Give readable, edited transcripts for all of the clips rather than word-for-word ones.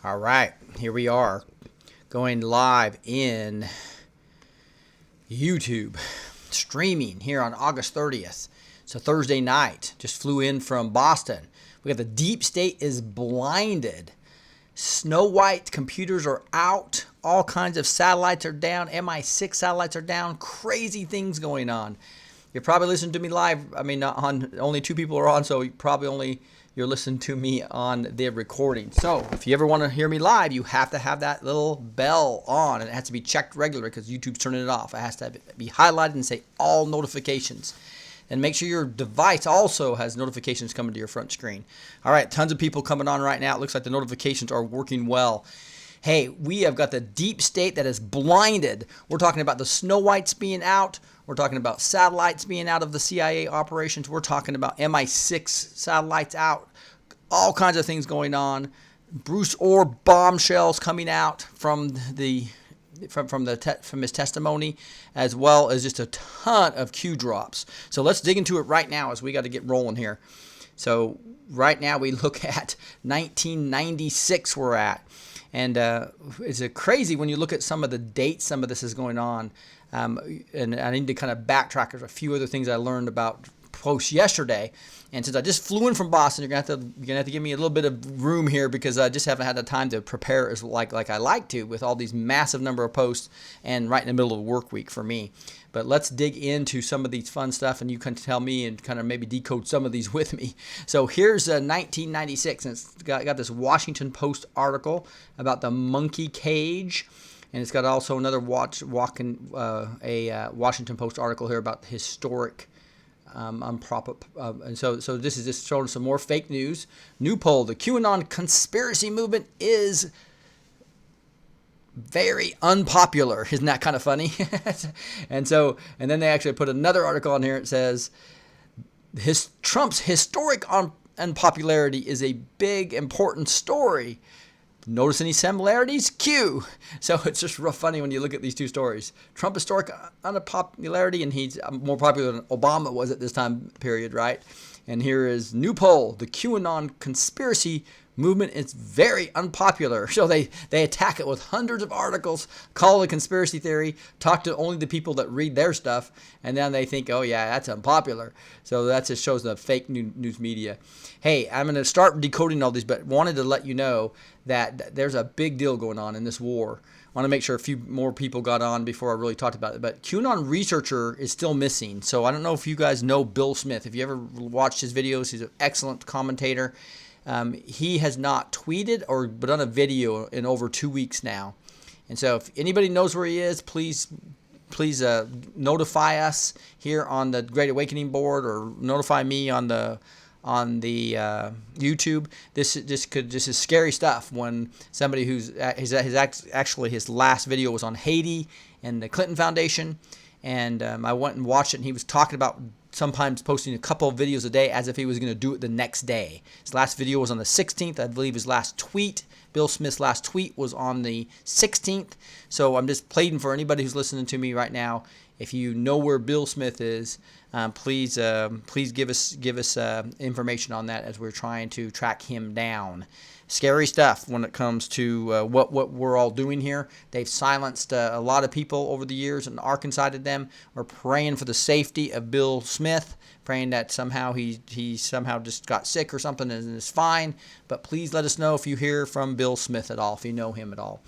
All right, here we are going live in YouTube, streaming here on August 30th. So Thursday night, just flew in from Boston. We got the deep state is blinded. Snow White computers are out. All kinds of satellites are down. MI6 satellites are down. Crazy things going on. You're probably listening to me live. I mean, not on, only two people are on, so you're listening to me on the recording. So if you ever want to hear me live, you have to have that little bell on, and it has to be checked regularly because YouTube's turning it off. It has to be highlighted and say all notifications. And make sure your device also has notifications coming to your front screen. All right, tons of people coming on right now. It looks like the notifications are working well. Hey, we have got the deep state that is blinded. We're talking about the Snow Whites being out. We're talking about satellites being out of the CIA operations. We're talking about MI6 satellites out. All kinds of things going on. Bruce Orr bombshells coming out from his testimony, as well as just a ton of Q drops. So let's dig into it right now as we got to get rolling here. So right now we look at 1996 we're at. And it's crazy when you look at some of the dates some of this is going on. And I need to kind of backtrack. There's a few other things I learned about posts yesterday. And since I just flew in from Boston, you're gonna have to give me a little bit of room here because I just haven't had the time to prepare as like I like to with all these massive number of posts and right in the middle of the work week for me. But let's dig into some of these fun stuff, and you can tell me and kind of maybe decode some of these with me. So here's 1996, and it's got this Washington Post article about the monkey cage. And it's got also another Washington Post article here about historic and so this is just showing some more fake news. New poll: the Cueanon conspiracy movement is very unpopular. Isn't that kind of funny? and then they actually put another article on here. It says Trump's historic unpopularity is a big important story. Notice any similarities? Q. So it's just real funny when you look at these two stories. Trump historic unpopularity, and he's more popular than Obama was at this time period, right? And here is new poll: the QAnon conspiracy movement is very unpopular. So they attack it with hundreds of articles, call it a conspiracy theory, talk to only the people that read their stuff, and then they think, oh yeah, that's unpopular. So that just shows the fake news media. Hey, I'm going to start decoding all these, but wanted to let you know that there's a big deal going on in this war. I want to make sure a few more people got on before I really talked about it. But QAnon researcher is still missing. So I don't know if you guys know Bill Smith. If you ever watched his videos, he's an excellent commentator. He has not tweeted or done a video in over 2 weeks now. And so if anybody knows where he is, please notify us here on the Great Awakening board, or notify me on the YouTube. This is scary stuff when somebody actually his last video was on Haiti and the Clinton Foundation, and I went and watched it, and he was talking about sometimes posting a couple of videos a day as if he was going to do it the next day. His last video was on the 16th. I believe his last tweet, Bill Smith's last tweet, was on the 16th. So I'm just pleading for anybody who's listening to me right now. If you know where Bill Smith is, please give us information on that as we're trying to track him down. Scary stuff when it comes to what we're all doing here. They've silenced a lot of people over the years and arkansased them. We're praying for the safety of Bill Smith, praying that somehow he somehow just got sick or something and is fine. But please let us know if you hear from Bill Smith at all, if you know him at all.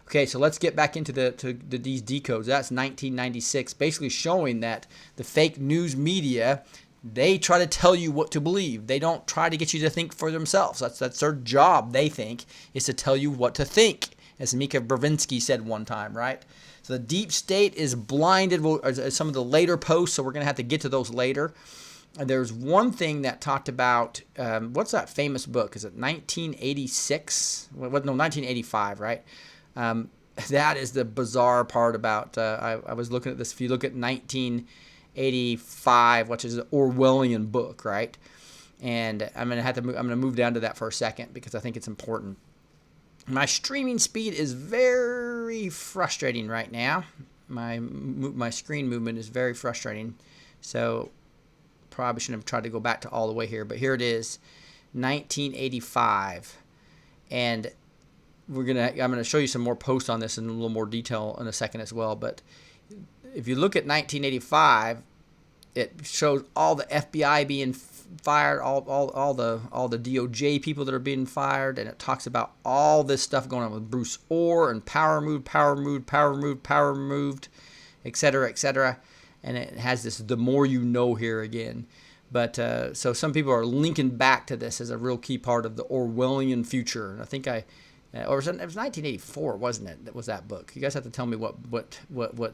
Okay, so let's get back into these decodes. That's 1996, basically showing that the fake news media, they try to tell you what to believe. They don't try to get you to think for themselves. That's their job, they think, is to tell you what to think, as Mika Brzezinski said one time, right? So the deep state is blinded. Some of the later posts, so we're going to have to get to those later. There's one thing that talked about, what's that famous book? Is it 1986? No, 1985, right? That is the bizarre part about, I was looking at this. If you look at 1985, which is an Orwellian book, right? And I'm gonna move down to that for a second because I think it's important. My streaming speed is very frustrating right now. My screen movement is very frustrating. So probably shouldn't have tried to go back to all the way here, but here it is, 1985. And I'm gonna show you some more posts on this in a little more detail in a second as well. But if you look at 1985, it shows all the FBI being fired, all the DOJ people that are being fired, and it talks about all this stuff going on with Bruce Orr and power moved, etc., etc. And it has this "the more you know" here again. But so some people are linking back to this as a real key part of the Orwellian future. And I think it was 1984, wasn't it? That was that book. You guys have to tell me what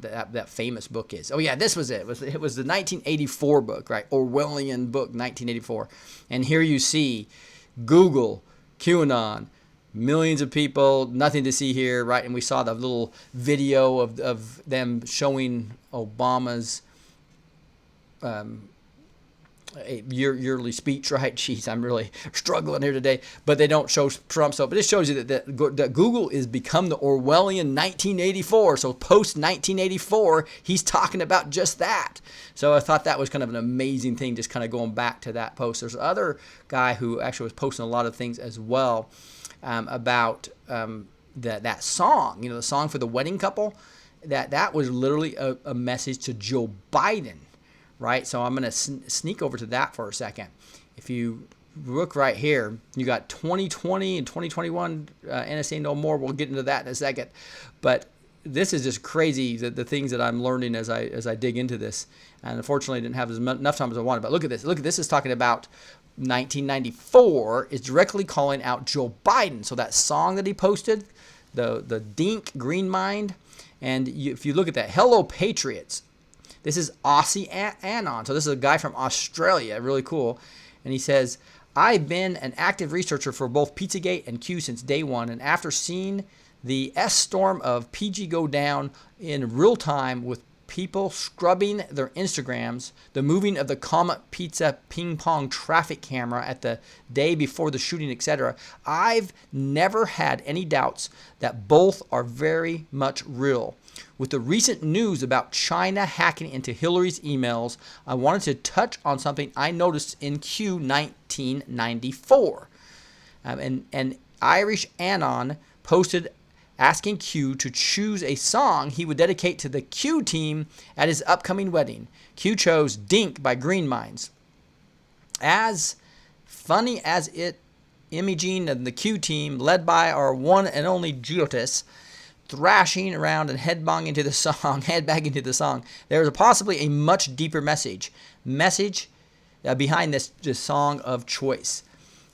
that famous book is. Oh yeah, this was it. It was the 1984 book, right? Orwellian book, 1984. And here you see Google, QAnon, millions of people, nothing to see here, right? And we saw the little video of them showing Obama's a yearly speech, right? Jeez, I'm really struggling here today. But they don't show Trump. So, but this shows you that Google is become the Orwellian 1984. So post 1984, he's talking about just that. So I thought that was kind of an amazing thing, just kind of going back to that post. There's another guy who actually was posting a lot of things as well about that song. You know, the song for the wedding couple. That was literally a message to Joe Biden. Right, so I'm going to sneak over to that for a second. If you look right here, you got 2020 and 2021 NSA No More. We'll get into that in a second. But this is just crazy, the things that I'm learning as I dig into this. And unfortunately, I didn't have enough time as I wanted. But look at this. Look at this is talking about 1994 is directly calling out Joe Biden. So that song that he posted, the Dink Green Mind, and if you look at that, Hello Patriots. This is Cueanon. So this is a guy from Australia, really cool. And he says, I've been an active researcher for both Pizzagate and Q since day one. And after seeing the S-storm of PG go down in real time with people scrubbing their Instagrams, the moving of the Comet Pizza ping pong traffic camera at the day before the shooting, etc., I've never had any doubts that both are very much real. With the recent news about China hacking into Hillary's emails, I wanted to touch on something I noticed in Q 1994. And Irish Anon posted asking Q to choose a song he would dedicate to the Q team at his upcoming wedding. Q chose Dink by Green Minds. As funny as it, Imogene and the Q team, led by our one and only Geotis, thrashing around and headbanging into the song, there is possibly a much deeper message behind this song of choice.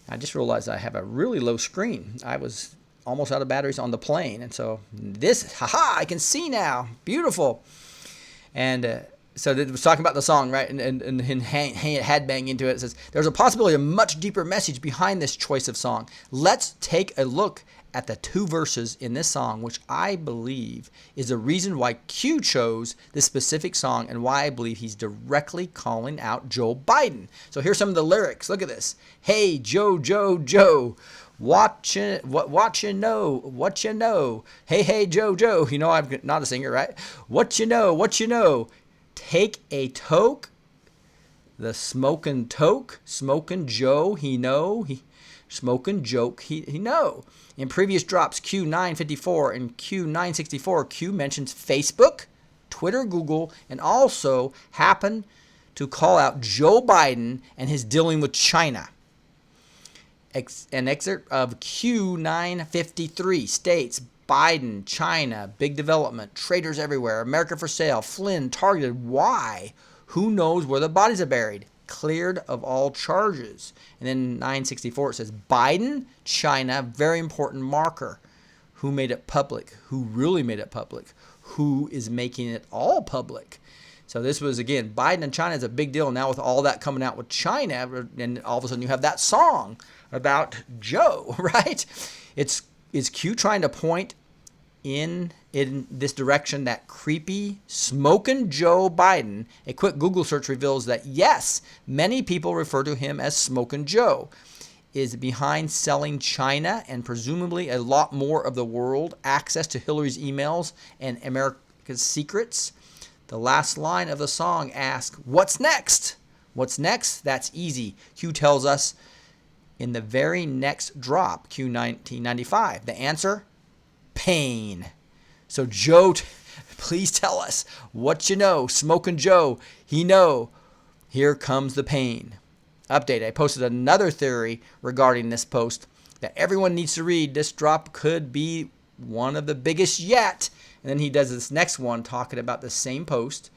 I just realized I have a really low screen. I was almost out of batteries on the plane, and so this, I can see now, beautiful. And so it was talking about the song, right? And headbang into it. It says there's a possibility, a much deeper message behind this choice of song. Let's take a look at the two verses in this song, which I believe is the reason why Q chose this specific song and why I believe he's directly calling out Joe Biden. So here's some of the lyrics. Look at this. Hey, Joe, Joe, Joe. What you know. Hey, Joe, Joe. You know I'm not a singer, right? What you know. Take a toke. The smoking toke. Smoking Joe, he know. Smoking joke, he know. In previous drops, Q954 and Q964, Q mentions Facebook, Twitter, Google, and also happened to call out Joe Biden and his dealing with China. An excerpt of Q953 states, Biden, China, big development, traitors everywhere, America for sale, Flynn targeted. Why? Who knows where the bodies are buried? Cleared of all charges. And then 964 it says Biden, China, very important marker. Who made it public? Who really made it public? Who is making it all public? So this was, again, Biden and China is a big deal. Now with all that coming out with China, and all of a sudden you have that song about Joe, right? Is Q trying to point in this direction that creepy, smoking Joe Biden? A quick Google search reveals that, yes, many people refer to him as Smoking Joe, is behind selling China and presumably a lot more of the world access to Hillary's emails and America's secrets. The last line of the song asks, what's next? What's next? That's easy. Q tells us in the very next drop, Q 1995? The answer, pain. So Joe, please tell us what you know. Smoking Joe, he know. Here comes the pain. Update, I posted another theory regarding this post that everyone needs to read. This drop could be one of the biggest yet. And then he does this next one talking about the same post,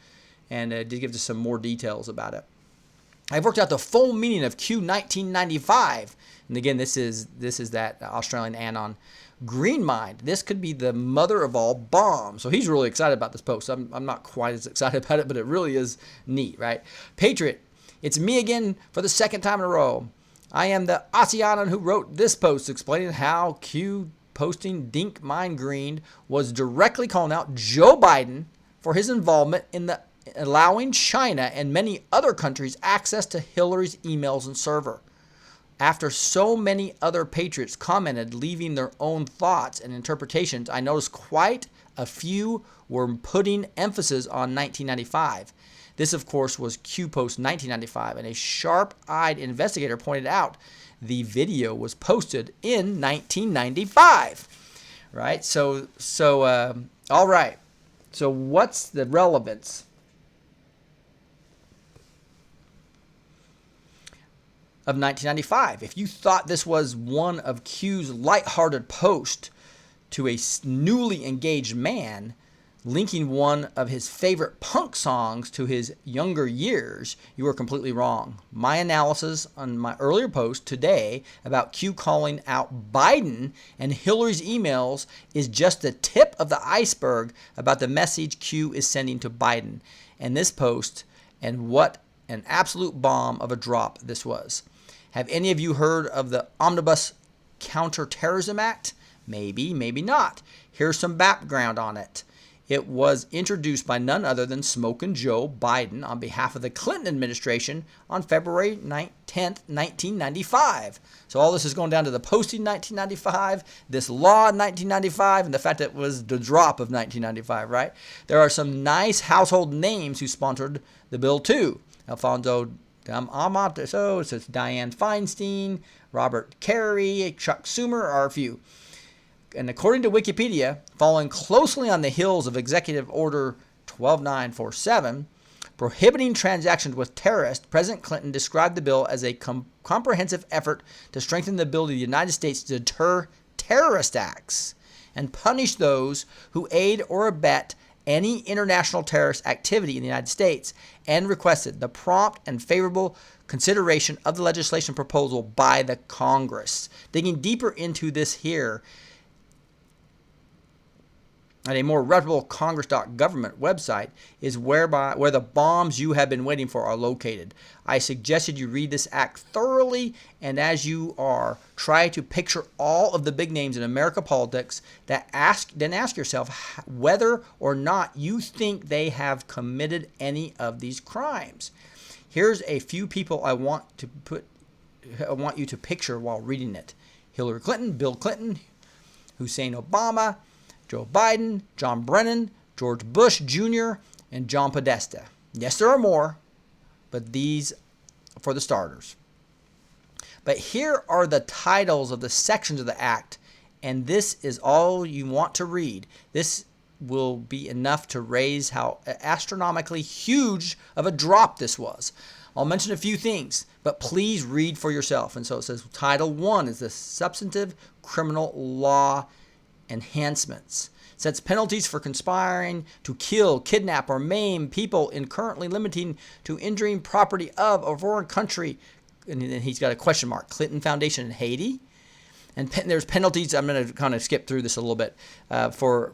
and did give us some more details about it. I've worked out the full meaning of Q 1995. And again, this is that Australian anon. Green mind. This could be the mother of all bombs. So he's really excited about this post. I'm not quite as excited about it, but it really is neat, right? Patriot. It's me again for the second time in a row. I am the Cueanon who wrote this post explaining how Q posting Dink Mind Green was directly calling out Joe Biden for his involvement in the allowing China and many other countries access to Hillary's emails and server. After so many other patriots commented, leaving their own thoughts and interpretations, I noticed quite a few were putting emphasis on 1995. This, of course, was Q Post 1995, and a sharp-eyed investigator pointed out the video was posted in 1995, right? So all right. So what's the relevance of 1995? If you thought this was one of Q's lighthearted posts to a newly engaged man, linking one of his favorite punk songs to his younger years, you are completely wrong. My analysis on my earlier post today about Q calling out Biden and Hillary's emails is just the tip of the iceberg about the message Q is sending to Biden and this post, and what an absolute bomb of a drop this was. Have any of you heard of the Omnibus Counterterrorism Act? Maybe, maybe not. Here's some background on it. It was introduced by none other than Smokin' Joe Biden on behalf of the Clinton administration on February 10th, 1995. So all this is going down to the posting 1995, this law in 1995, and the fact that it was the drop of 1995, right? There are some nice household names who sponsored the bill too. Alfonso Amato, so it's Dianne Feinstein, Robert Carey, Chuck Schumer are a few. And according to Wikipedia, following closely on the heels of Executive Order 12947, prohibiting transactions with terrorists, President Clinton described the bill as a comprehensive effort to strengthen the ability of the United States to deter terrorist acts and punish those who aid or abet any international terrorist activity in the United States, and requested the prompt and favorable consideration of the legislation proposal by the Congress. Digging deeper into this here, at a more reputable Congress.government website is where the bombs you have been waiting for are located. I suggested you read this act thoroughly, and as you are, try to picture all of the big names in American politics, then ask yourself whether or not you think they have committed any of these crimes. Here's a few people I want you to picture while reading it. Hillary Clinton, Bill Clinton, Hussein Obama, Joe Biden, John Brennan, George Bush Jr., and John Podesta. Yes, there are more, but these for the starters. But here are the titles of the sections of the act, and this is all you want to read. This will be enough to raise how astronomically huge of a drop this was. I'll mention a few things, but please read for yourself. And so it says Title 1 is the Substantive Criminal Law Enhancements. Sets penalties for conspiring to kill, kidnap, or maim people in currently limiting to injuring property of a foreign country. And then he's got a question mark. Clinton Foundation in Haiti. And there's penalties. I'm going to kind of skip through this a little bit for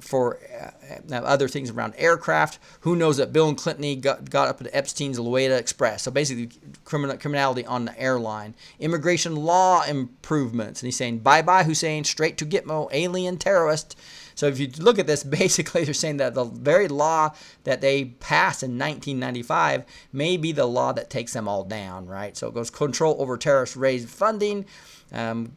other things around aircraft. Who knows that Bill and Clinton got up at Epstein's Loeda Express. So basically criminality on the airline. Immigration law improvements. And he's saying, bye-bye Hussein, straight to Gitmo, alien terrorist. So if you look at this, basically they're saying that the very law that they passed in 1995 may be the law that takes them all down, right? So it goes control over terrorist raised funding, and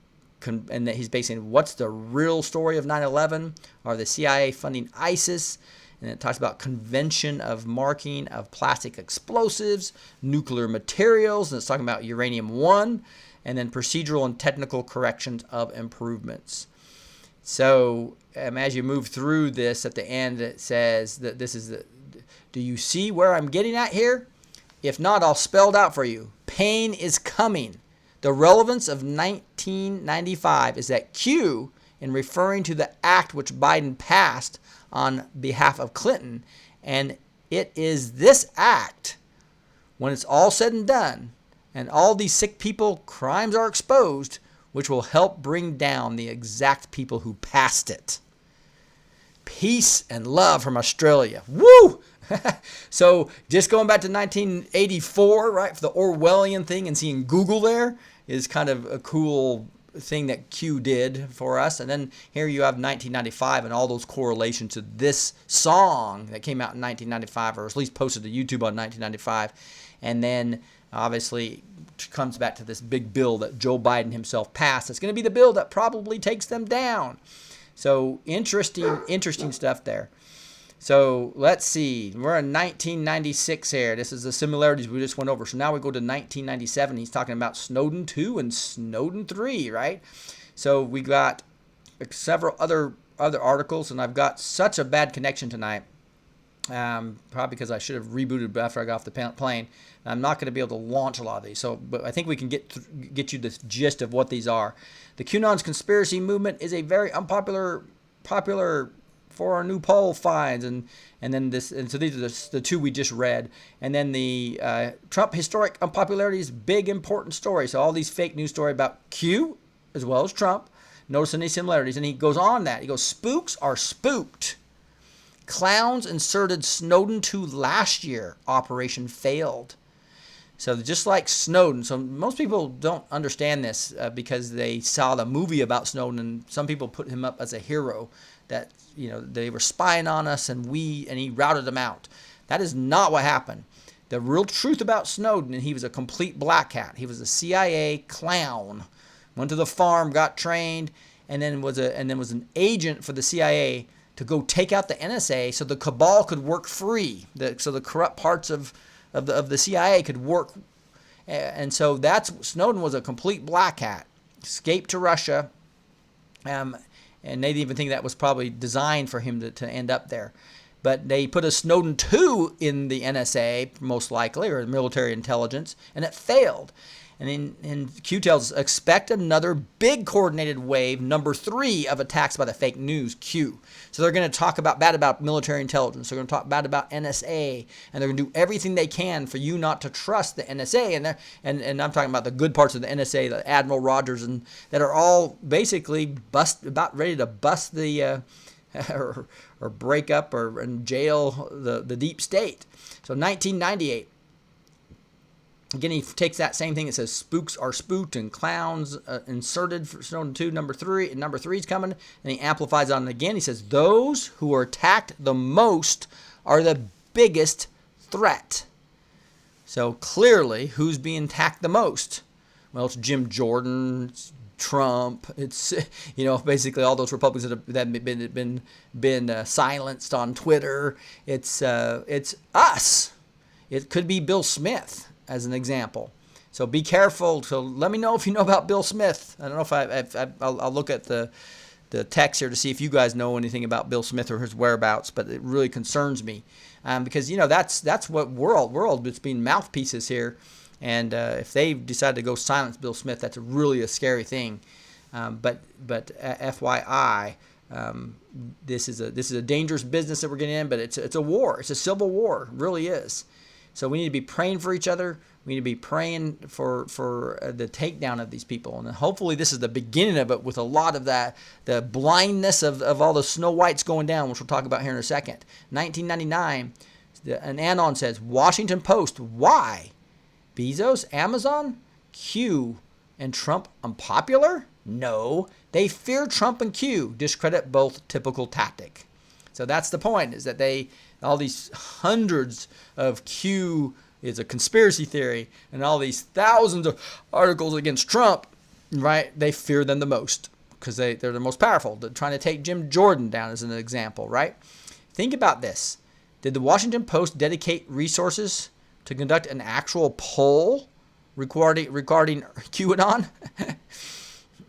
that he's basing what's the real story of 9/11, or the CIA funding ISIS, and it talks about convention of marking of plastic explosives, nuclear materials, and it's talking about uranium-1, and then procedural and technical corrections of improvements. So as you move through this, at the end it says that this is do you see where I'm getting at here? If not, I'll spell it out for you. Pain is coming. The relevance of 1995 is that Q, in referring to the act which Biden passed on behalf of Clinton, and it is this act, when it's all said and done, and all these sick people crimes are exposed, which will help bring down the exact people who passed it. Peace and love from Australia. Woo! So just going back to 1984, right, for the Orwellian thing, and seeing Google there is kind of a cool thing that Q did for us. And then here you have 1995 and all those correlations to this song that came out in 1995, or at least posted to YouTube on 1995. And then obviously comes back to this big bill that Joe Biden himself passed. It's going to be the bill that probably takes them down. So interesting stuff there. So let's see. We're in 1996 here. This is the similarities we just went over. So now we go to 1997. He's talking about Snowden 2 and Snowden 3, right? So we got several other articles, and I've got such a bad connection tonight. Probably because I should have rebooted after I got off the plane. I'm not going to be able to launch a lot of these. So, but I think we can get you the gist of what these are. The Cuenon's conspiracy movement is a very popular for our new poll finds, and so these are the two we just read, and then the Trump historic unpopularity is big important story. So all these fake news story about Q as well as Trump. Notice any similarities, and he goes on that he goes, spooks are spooked. Clowns inserted Snowden 2 last year. Operation failed. So just like Snowden, so most people don't understand this because they saw the movie about Snowden, and some people put him up as a hero, that they were spying on us and he routed them out. That is not what happened. The real truth about Snowden, and he was a complete black hat. He was a CIA clown. Went to the farm, got trained, and then was an agent for the CIA to go take out the NSA so the cabal could work free. So the corrupt parts of the CIA could work. And so Snowden was a complete black hat. Escaped to Russia. And they even think that was probably designed for him to end up there. But they put a Snowden 2 in the NSA, most likely, or military intelligence, and it failed. And Q tells us, expect another big coordinated wave, number 3, of attacks by the fake news, Q. So they're going to talk bad about military intelligence. They're going to talk bad about NSA. And they're going to do everything they can for you not to trust the NSA. And I'm talking about the good parts of the NSA, the Admiral Rogers, and that are all basically about ready to bust the or break up and jail the deep state. So 1998. Again, he takes that same thing. It says spooks are spooked and clowns inserted for Snowden 2, number 3. And number 3 is coming. And he amplifies on it again. He says, those who are attacked the most are the biggest threat. So clearly, who's being attacked the most? Well, it's Jim Jordan, it's Trump. It's, basically all those Republicans that have been silenced on Twitter. It's us. It could be Bill Smith, as an example. So be careful. So let me know if you know about Bill Smith. I don't know if I'll look at the text here to see if you guys know anything about Bill Smith or his whereabouts, but it really concerns me because that's what world that's being mouthpieces here, and if they decide to go silence Bill Smith, that's really a scary thing. But FYI, this is a dangerous business that we're getting in, but it's a war. It's a civil war. It really is. So we need to be praying for each other. We need to be praying for the takedown of these people. And hopefully this is the beginning of it, with a lot of that, the blindness of all the Snow Whites going down, which we'll talk about here in a second. 1999, an Anon says, Washington Post, why? Bezos, Amazon, Q, and Trump unpopular? No, they fear Trump and Q. Discredit both, typical tactic. So that's the point, is that all these hundreds of Q is a conspiracy theory, and all these thousands of articles against Trump, right? They fear them the most because they're the most powerful. They're trying to take Jim Jordan down as an example, right? Think about this. Did the Washington Post dedicate resources to conduct an actual poll regarding QAnon?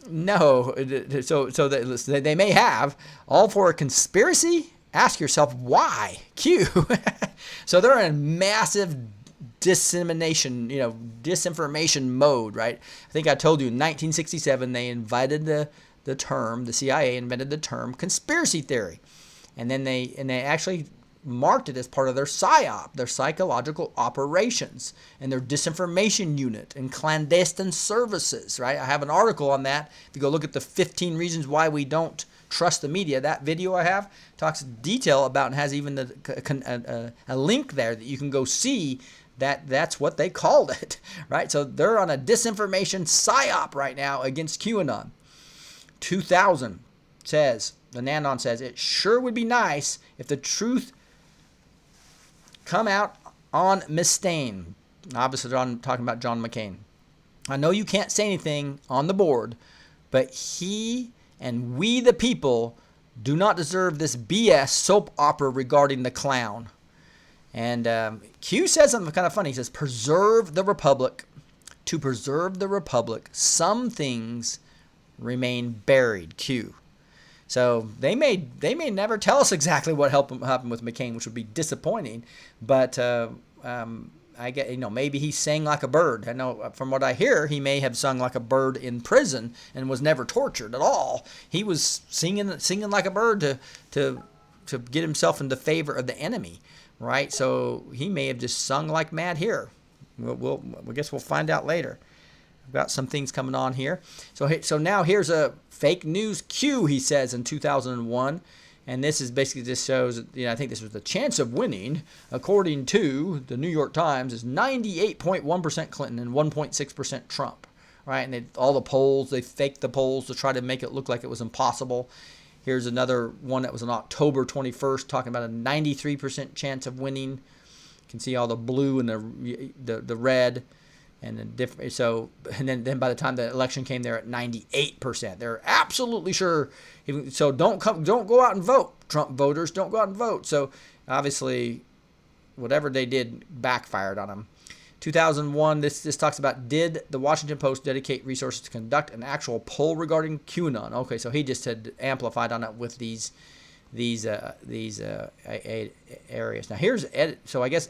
No. So they may have. All for a conspiracy? Ask yourself why. Q. So they're in massive disinformation mode, right? I think I told you in 1967 they invited the CIA invented the term conspiracy theory. And then they actually marked it as part of their PSYOP, their psychological operations, and their disinformation unit and clandestine services, right? I have an article on that. If you go look at the 15 reasons why we don't trust the media, that video I have talks detail about and has even a link there that you can go see that's what they called it, right? So they're on a disinformation PSYOP right now against QAnon. 2000 says, the Nanon says, it sure would be nice if the truth come out on Mustaine. Obviously, I'm talking about John McCain. I know you can't say anything on the board, but he and we the people do not deserve this BS soap opera regarding the clown. And Q says something kind of funny. He says, preserve the republic. To preserve the republic, some things remain buried. Q. So they may never tell us exactly what happened with McCain, which would be disappointing. But I get, maybe he sang like a bird. I know from what I hear, he may have sung like a bird in prison and was never tortured at all. He was singing like a bird to get himself into favor of the enemy, right? So he may have just sung like mad here. I guess we'll find out later. I've got some things coming on here. So now here's a fake news Q, he says, in 2001. And this is basically just shows, I think this was the chance of winning, according to the New York Times, is 98.1% Clinton and 1.6% Trump, right? And all the polls, they faked the polls to try to make it look like it was impossible. Here's another one that was on October 21st, talking about a 93% chance of winning. You can see all the blue and the red. And then by the time the election came, they're at 98%. They're absolutely sure. So don't go out and vote, Trump voters. Don't go out and vote. So obviously, whatever they did backfired on them. 2001. This talks about, did the Washington Post dedicate resources to conduct an actual poll regarding QAnon? Okay, so he just had amplified on it with these areas. Now here's so I guess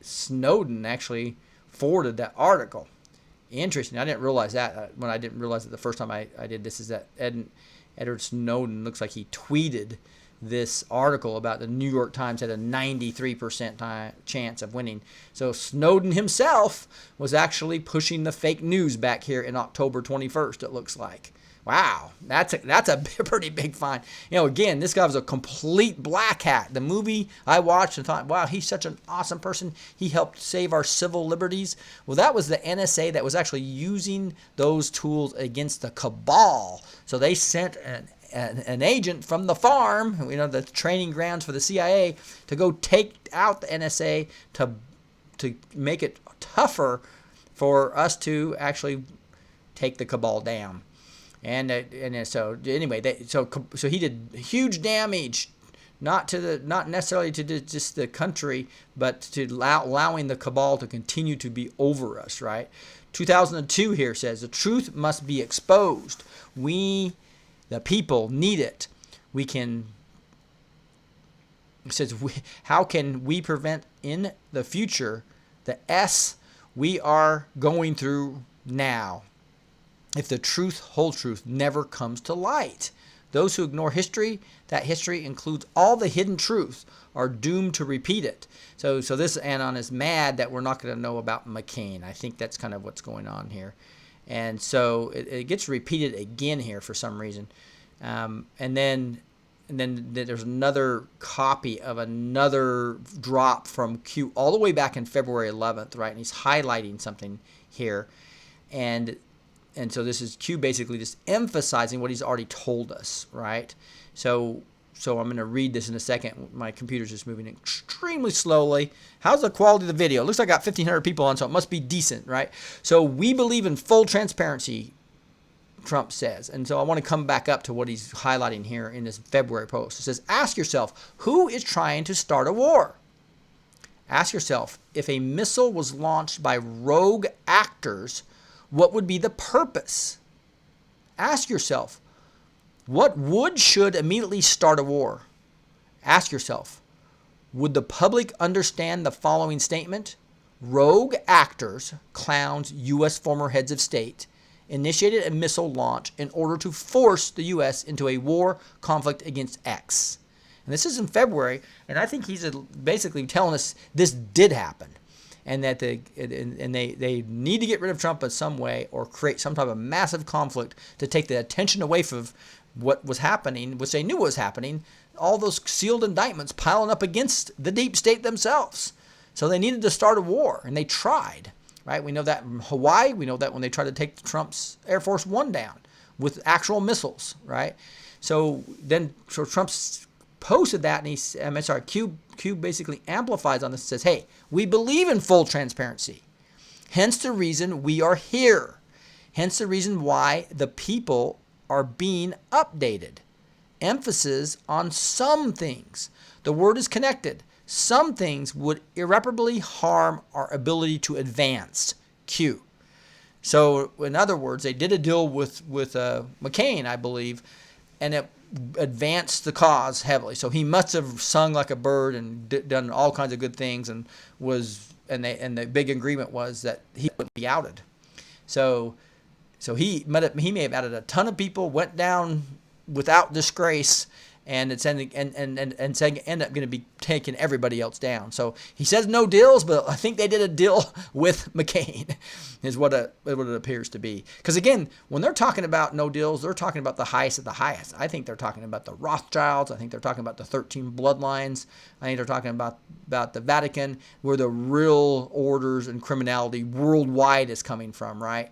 Snowden actually forwarded that article. Interesting. I didn't realize that when I didn't realize it the first time I did this, is that Edward Snowden looks like he tweeted this article about the New York Times had a 93% chance of winning. So Snowden himself was actually pushing the fake news back here in October 21st, it looks like. Wow, that's a pretty big find. Again, this guy was a complete black hat. The movie I watched and thought, wow, he's such an awesome person. He helped save our civil liberties. Well, that was the NSA that was actually using those tools against the cabal. So they sent an agent from the farm, the training grounds for the CIA, to go take out the NSA to make it tougher for us to actually take the cabal down. And so anyway, so he did huge damage, not necessarily to just the country, but to allowing the cabal to continue to be over us, right? 2002 here says the truth must be exposed. We, the people, need it. It says, how can we prevent in the future the S we are going through now? If the whole truth never comes to light. Those who ignore history, that history includes all the hidden truths, are doomed to repeat it. So this Anon is mad that we're not going to know about McCain. I think that's kind of what's going on here. And so it gets repeated again here for some reason. And then there's another copy of another drop from Q all the way back in February 11th, right? And he's highlighting something here. And so this is Q basically just emphasizing what he's already told us, right? So I'm going to read this in a second. My computer's just moving extremely slowly. How's the quality of the video? It looks like I got 1,500 people on, so it must be decent, right? So we believe in full transparency, Trump says. And so I want to come back up to what he's highlighting here in this February post. It says, ask yourself, who is trying to start a war? Ask yourself, if a missile was launched by rogue actors, what would be the purpose? Ask yourself, what should immediately start a war? Ask yourself, would the public understand the following statement? Rogue actors, clowns, U.S. former heads of state, initiated a missile launch in order to force the U.S. into a war conflict against X. And this is in February, and I think he's basically telling us this did happen, and that they need to get rid of Trump in some way or create some type of massive conflict to take the attention away from what was happening, which they knew was happening, all those sealed indictments piling up against the deep state themselves. So they needed to start a war, and they tried. Right? We know that in Hawaii. We know that when they tried to take Trump's Air Force One down with actual missiles. Right? So Trump's posted that, and Q basically amplifies on this and says, hey, we believe in full transparency. Hence the reason we are here. Hence the reason why the people are being updated. Emphasis on some things. The word is connected. Some things would irreparably harm our ability to advance. Q. So, in other words, they did a deal with McCain, I believe, and it advanced the cause heavily. So he must have sung like a bird and done all kinds of good things, and the big agreement was that he wouldn't be outed. So he may have outed a ton of people, went down without disgrace, and it's end up going to be taking everybody else down. So he says no deals, but I think they did a deal with McCain, is what it appears to be. Because again, when they're talking about no deals, they're talking about the highest of the highest. I think they're talking about the Rothschilds. I think they're talking about the 13 bloodlines. I think they're talking about the Vatican, where the real orders and criminality worldwide is coming from, right?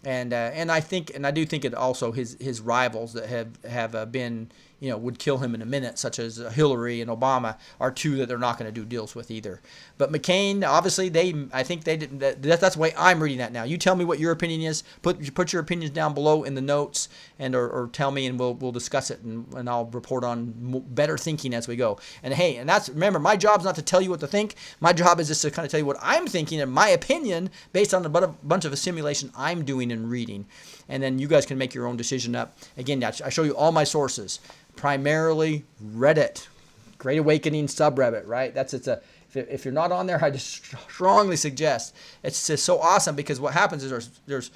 And I do think it also his rivals that have been, would kill him in a minute, such as Hillary and Obama, are two that they're not going to do deals with either. But McCain, obviously, I think they didn't. That's the way I'm reading that now. You tell me what your opinion is. Put your opinions down below in the notes, and or tell me, and we'll discuss it, and I'll report on better thinking as we go. And hey, remember, my job's not to tell you what to think. My job is just to kind of tell you what I'm thinking and my opinion based on a bunch of a simulation I'm doing and reading, and then you guys can make your own decision up. Again, I show you all my sources. Primarily Reddit, Great Awakening subreddit, right? If you're not on there, I just strongly suggest. It's just so awesome, because what happens is there's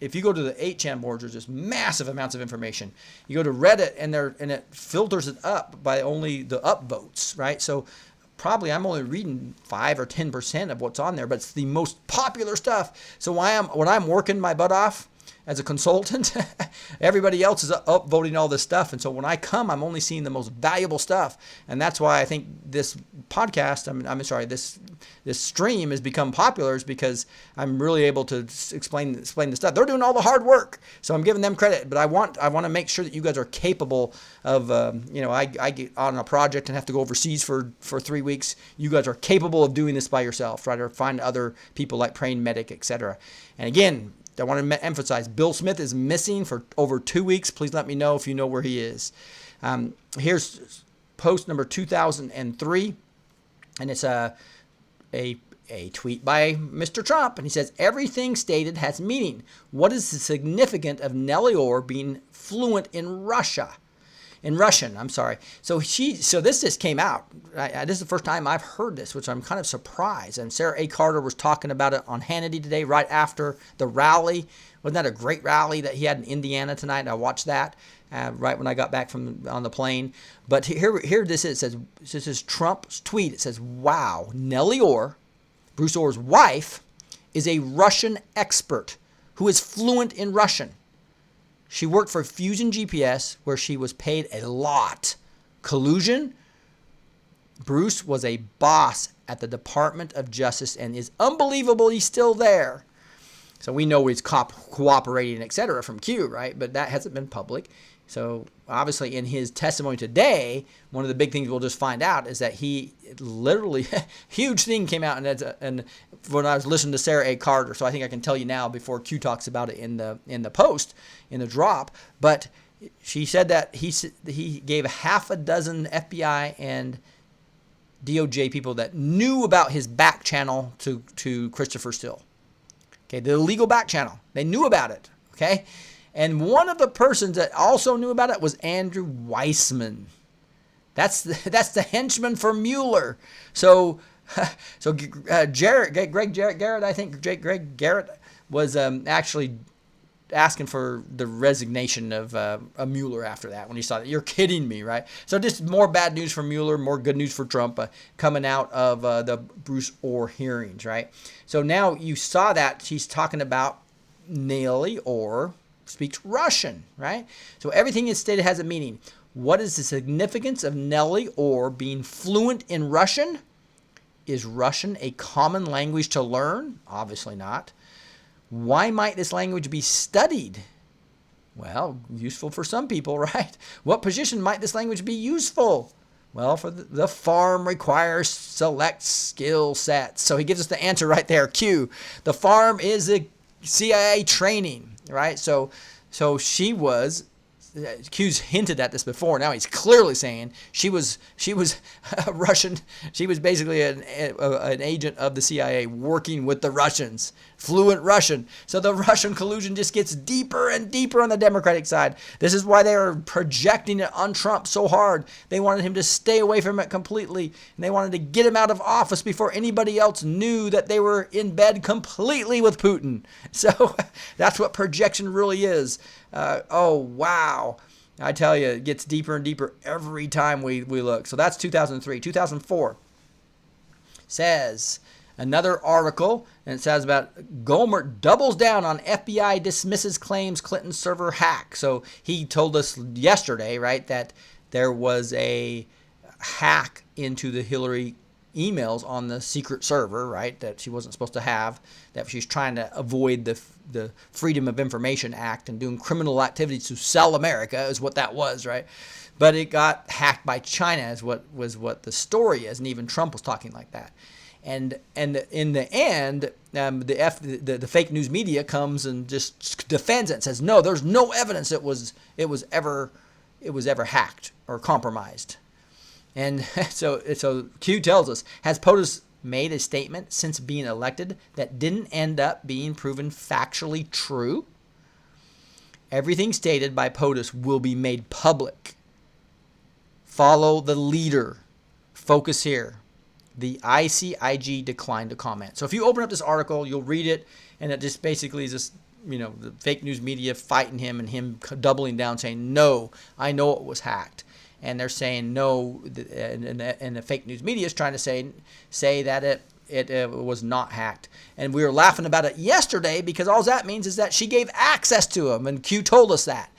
if you go to the 8chan boards, there's just massive amounts of information. You go to Reddit, and it filters it up by only the upvotes, right? So probably I'm only reading 5 or 10% of what's on there, but it's the most popular stuff. So when I'm working my butt off as a consultant, everybody else is upvoting all this stuff. And so when I come, I'm only seeing the most valuable stuff. And that's why I think this podcast, this stream has become popular, is because I'm really able to explain the stuff. They're doing all the hard work, so I'm giving them credit. But I want to make sure that you guys are capable of, I get on a project and have to go overseas for 3 weeks. You guys are capable of doing this by yourself, right? Or find other people like Praying Medic, etc. And again, I want to emphasize, Bill Smith is missing for over 2 weeks. Please let me know if you know where he is. Here's post number 2003, and it's a tweet by Mr. Trump, and he says, everything stated has meaning. What is the significance of Nellie Orr being fluent in Russian? So this just came out. This is the first time I've heard this, which I'm kind of surprised. And Sarah A. Carter was talking about it on Hannity today, right after the rally. Wasn't that a great rally that he had in Indiana tonight? I watched that right when I got back on the plane. But here this is. This is Trump's tweet. It says, wow, Nellie Orr, Bruce Orr's wife, is a Russian expert who is fluent in Russian. She worked for Fusion GPS, where she was paid a lot. Collusion? Bruce was a boss at the Department of Justice and is unbelievable he's still there. So we know he's cooperating, etc. from Q, right? But that hasn't been public. So obviously in his testimony today, one of the big things we'll just find out is that he literally, huge thing came out, and when I was listening to Sarah A. Carter, so I think I can tell you now before Q talks about it in the post, in the drop, but she said that he gave half a dozen FBI and DOJ people that knew about his back channel to Christopher Steele. Okay, the illegal back channel. They knew about it. Okay, and one of the persons that also knew about it was Andrew Weissman. That's the henchman for Mueller. So Greg Garrett, I think Greg Garrett was actually asking for the resignation of Mueller after that when he saw that. You're kidding me, right? So just more bad news for Mueller, more good news for Trump coming out of the Bruce Orr hearings, right? So now you saw that he's talking about Nellie Orr speaks Russian, right? So everything is stated has a meaning. What is the significance of Nellie Orr being fluent in Russian? Is Russian a common language to learn? Obviously not. Why might this language be studied? Well, useful for some people, right? What position might this language be useful? Well, for the farm requires select skill sets. So he gives us the answer right there. Q. The farm is a CIA training, right? So she was. Q's hinted at this before. Now he's clearly saying she was Russian. She was basically an agent of the CIA working with the Russians, fluent Russian. So the Russian collusion just gets deeper and deeper on the Democratic side. This is why they are projecting it on Trump so hard. They wanted him to stay away from it completely, and they wanted to get him out of office before anybody else knew that they were in bed completely with Putin. So that's what projection really is. Oh, wow. I tell you, it gets deeper and deeper every time we look. So that's 2003. 2004 says another article, and it says about Gohmert doubles down on FBI dismisses claims Clinton server hack. So he told us yesterday, right, that there was a hack into the Hillary emails on the secret server, right, that she wasn't supposed to have, that she's trying to avoid the Freedom of Information Act and doing criminal activities to sell America is what that was, right? But it got hacked by China is what the story is, and even Trump was talking like that. And in the end, the fake news media comes and just defends it and says, no, there's no evidence it was ever hacked or compromised. And so Q tells us, has POTUS made a statement since being elected that didn't end up being proven factually true? Everything stated by POTUS will be made public. Follow the leader. Focus here. The ICIG declined to comment. So if you open up this article, you'll read it, and it just basically is just, the fake news media fighting him and him doubling down saying, no, I know it was hacked. And they're saying no, and the fake news media is trying to say that it was not hacked. And we were laughing about it yesterday because all that means is that she gave access to him, and Q told us that.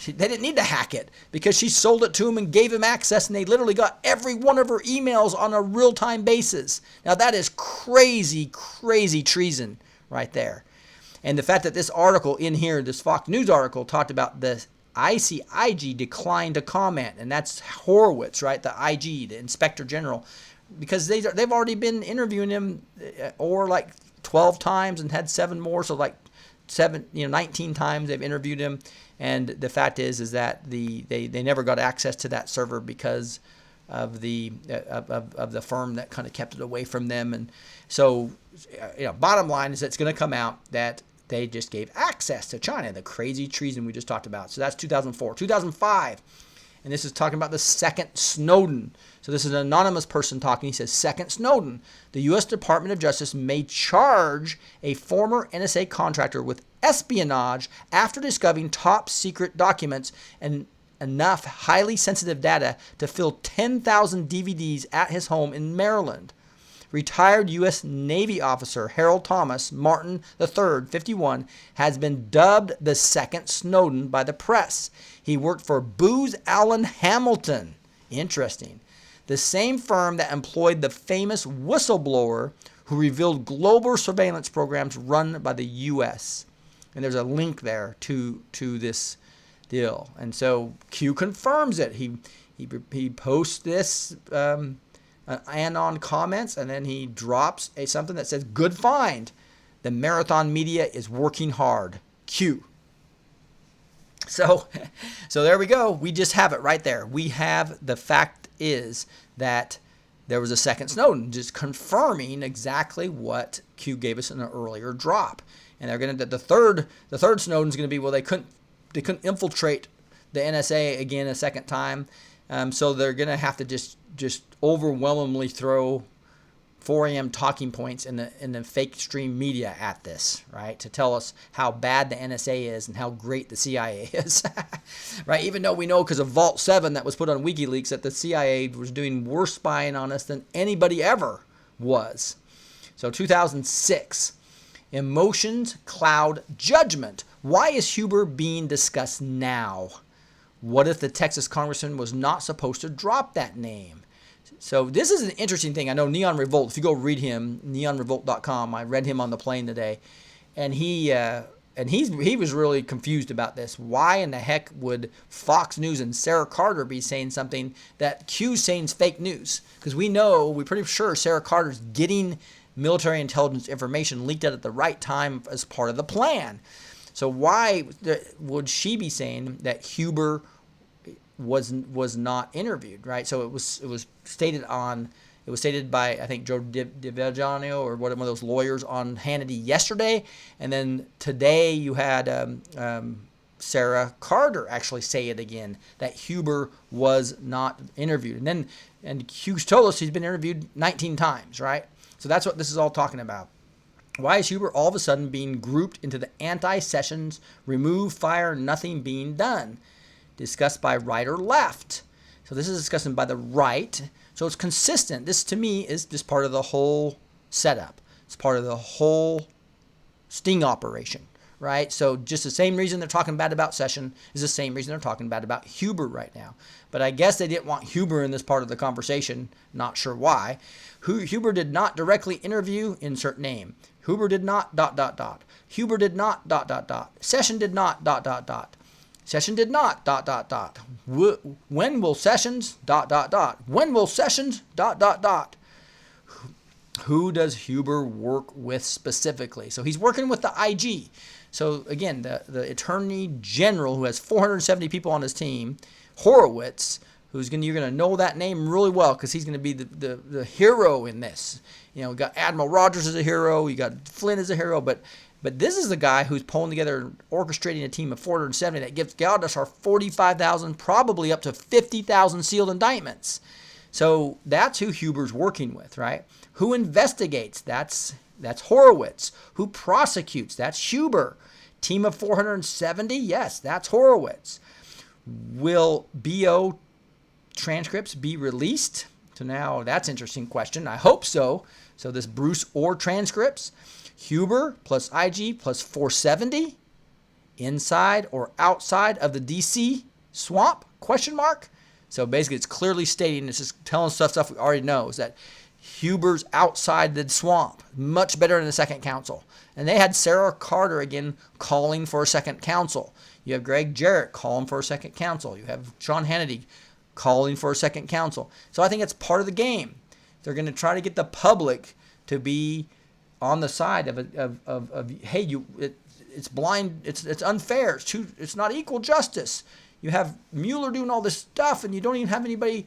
They didn't need to hack it because she sold it to him and gave him access, and they literally got every one of her emails on a real-time basis. Now that is crazy, crazy treason right there. And the fact that this article in here, this Fox News article, talked about the ICIG declined to comment, and that's Horowitz, right? The IG, the Inspector General, because they've already been interviewing him or like 12 times and had 7 more, so like 19 times they've interviewed him. And the fact is that they never got access to that server because of the firm that kind of kept it away from them. And so, bottom line is that it's going to come out that they just gave access to China, the crazy treason we just talked about. So that's 2004. 2005, and this is talking about the second Snowden. So this is an anonymous person talking. He says, second Snowden, the U.S. Department of Justice may charge a former NSA contractor with espionage after discovering top secret documents and enough highly sensitive data to fill 10,000 DVDs at his home in Maryland. Retired U.S. Navy officer Harold Thomas Martin III, 51, has been dubbed the second Snowden by the press. He worked for Booz Allen Hamilton. Interesting. The same firm that employed the famous whistleblower who revealed global surveillance programs run by the U.S. And there's a link there to this deal. And so Q confirms it. He posts this anon comments, and then he drops something that says, good find. The marathon media is working hard. Q. So there we go. We just have it right there. We have the fact is that there was a second Snowden, just confirming exactly what Q gave us in an earlier drop. And they're going to the third Snowden's going to be, well, they couldn't infiltrate the NSA again a second time, so they're going to have to just overwhelmingly throw 4 a.m. talking points in the fake stream media at this, right, to tell us how bad the NSA is and how great the CIA is, right? Even though we know because of Vault 7 that was put on WikiLeaks that the CIA was doing worse spying on us than anybody ever was. So 2006, emotions cloud judgment. Why is Huber being discussed now? What if the Texas congressman was not supposed to drop that name? So this is an interesting thing. I know Neon Revolt, if you go read him, neonrevolt.com, I read him on the plane today, and he was really confused about this. Why in the heck would Fox News and Sarah Carter be saying something that Q's saying is fake news? Because we're pretty sure Sarah Carter's getting military intelligence information leaked out at the right time as part of the plan. So why would she be saying that Huber was not interviewed, right? So it was stated by, I think, Joe DiVigiano or one of those lawyers on Hannity yesterday, and then today you had Sarah Carter actually say it again, that Huber was not interviewed. And Hughes told us he's been interviewed 19 times, right? So that's what this is all talking about. Why is Huber all of a sudden being grouped into the anti-Sessions, remove, fire, nothing being done? Discussed by right or left. So this is discussed by the right. So it's consistent. This, to me, is just part of the whole setup. It's part of the whole sting operation, right? So just the same reason they're talking bad about Session is the same reason they're talking bad about Huber right now. But I guess they didn't want Huber in this part of the conversation. Not sure why. Huber did not directly interview, insert name. Huber did not, ... Huber did not, ... Session did not, ... Session did not, ... When will Sessions, ... When will Sessions, ... Who does Huber work with specifically? So he's working with the IG. So again, the Attorney General, who has 470 people on his team, Horowitz, you're going to know that name really well because he's going to be the hero in this. You know, we got Admiral Rogers as a hero, you got Flynn as a hero, but this is the guy who's pulling together, orchestrating a team of 470 that gives us our 45,000, probably up to 50,000 sealed indictments. So that's who Huber's working with, right? Who investigates? That's Horowitz. Who prosecutes? That's Huber. Team of 470? Yes, that's Horowitz. Will BO transcripts be released? So now that's an interesting question. I hope so. So this Bruce Orr transcripts. Huber plus IG plus 470 inside or outside of the DC swamp? Question mark. So basically it's clearly stating, it's just telling stuff we already know, is that Huber's outside the swamp. Much better in the second counsel. And they had Sarah Carter again calling for a second counsel. You have Greg Jarrett calling for a second counsel. You have Sean Hannity calling for a second counsel. So I think it's part of the game. They're going to try to get the public to be on the side of hey, it's blind, it's unfair, it's not equal justice. You have Mueller doing all this stuff, and you don't even have anybody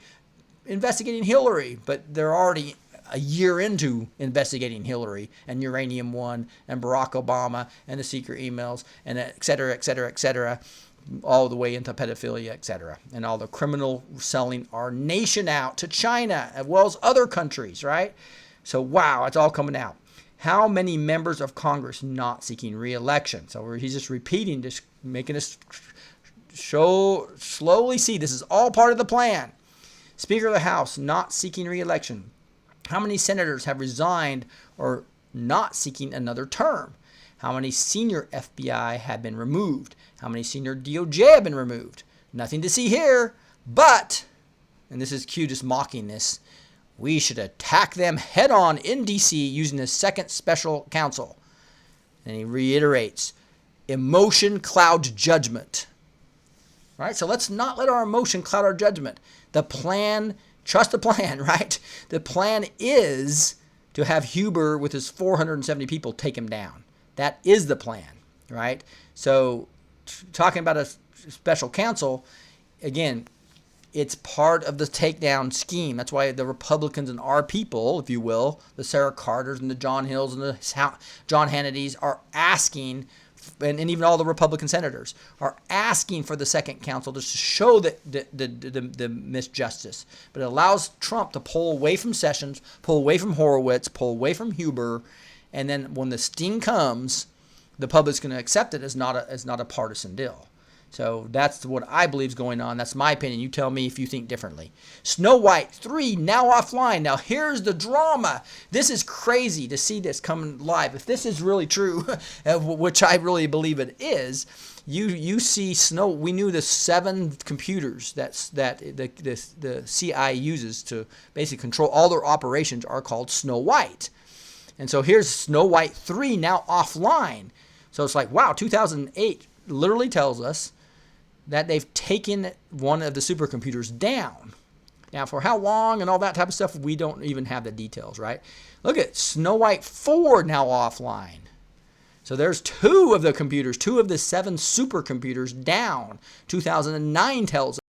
investigating Hillary, but they're already a year into investigating Hillary and Uranium One and Barack Obama and the secret emails and et cetera, all the way into pedophilia, et cetera, and all the criminal selling our nation out to China as well as other countries, right? So wow, it's all coming out. How many members of Congress not seeking re-election? So he's just repeating, just making us slowly see this is all part of the plan. Speaker of the House not seeking re-election. How many senators have resigned or not seeking another term? How many senior FBI have been removed? How many senior DOJ have been removed? Nothing to see here, but, and this is Q just mocking this, we should attack them head on in D.C. using the second special counsel. And he reiterates, emotion clouds judgment. Right? So let's not let our emotion cloud our judgment. The plan, trust the plan, right? The plan is to have Huber with his 470 people take him down. That is the plan, right? So talking about a special counsel, again, it's part of the takedown scheme. That's why the Republicans and our people, if you will, the Sarah Carters and the John Hills and the John Hannitys are asking, and even all the Republican senators are asking for the second counsel just to show the misjustice. But it allows Trump to pull away from Sessions, pull away from Horowitz, pull away from Huber, and then when the sting comes, the public's going to accept it as not a partisan deal. So that's what I believe is going on. That's my opinion. You tell me if you think differently. Snow White 3 now offline. Now here's the drama. This is crazy to see this coming live. If this is really true, which I really believe it is, you see Snow. We knew the 7 computers that the CIA uses to basically control all their operations are called Snow White. And so here's Snow White 3 now offline. So it's like, wow, 2008 literally tells us that they've taken one of the supercomputers down. Now, for how long and all that type of stuff, we don't even have the details, right? Look at Snow White 4 now offline. So there's 2 of the computers, 2 of the 7 supercomputers down. 2009 tells us.